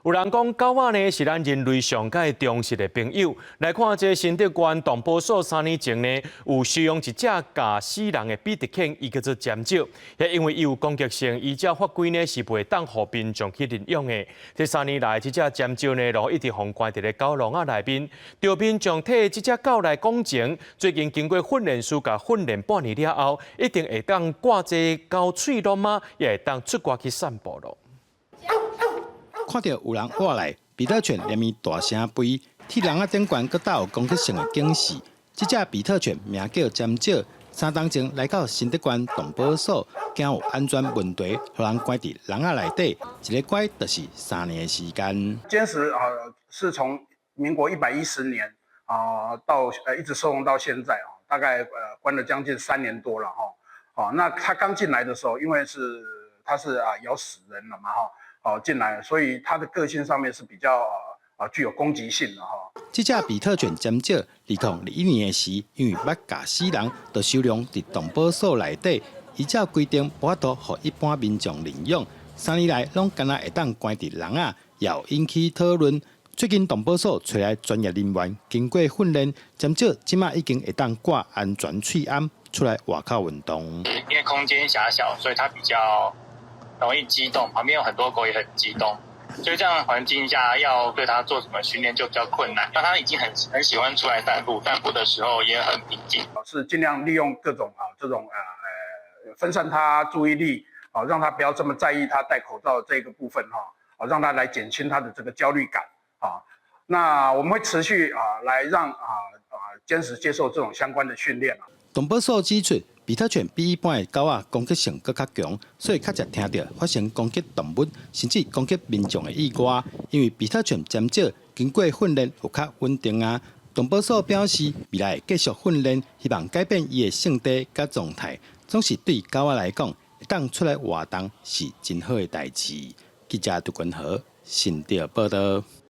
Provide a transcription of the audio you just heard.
有人讲狗仔呢是咱人类上界忠实的朋友。来看这新德县动保所3年前呢，有收养一只咬死人的比特犬，伊叫做尖椒。也因为伊有攻击性，依照法规呢是袂当互民众去领养的。这3年来，这只尖椒呢，就一直封关伫咧狗笼内面。钓民众替这只狗来讲情，最近经过训练师甲训练半年了后，一定会当挂这狗喙笼吗？也会当出国去散步咯。 看到有人活来，比特犬连咪大声吠，替人顶悬搁带有攻击性的警示。这只比特犬名叫尖椒，3年前来到新德县动保所，惊有安全问题，互人关伫笼仔内底，一个关就是3年的时间。坚持是从民国110年到一直收容到现在大概关了将近3年多了那他刚进来的时候，因为他是咬死人了嘛进来，所以它的个性上面是比较具有攻击性的这只比特犬尖椒，2021年的时，因为捌咬死人，就收容伫动保所内底。依照规定，无法度互一般民众领养。3年来，拢敢若会当关伫笼仔，也有引起讨论。最近动保所找来专业人员，经过训练，尖椒即马已经会当挂安全喙罨出来外口运动。因为空间狭小，所以它比较容易激动，旁边有很多狗也很激动，所以这样的环境下要对它做什么训练就比较困难。那它已经很喜欢出来散步，散步的时候也很平静。是尽量利用各种这种分散它注意力让它不要这么在意它戴口罩这个部分让它来减轻它的这个焦虑感那我们会持续来让坚持接受这种相关的训练动保所指出，比特犬比一般的狗仔攻击性更较强，所以较常听到发生攻击动物，甚至攻击民众的意外。因为比特犬尖椒经过训练有较稳定动保所表示，未来会继续训练，希望改变伊的性地甲状态。总是对狗仔来讲，会当出来活动是真好的代志。记者杜君豪，新潮报道。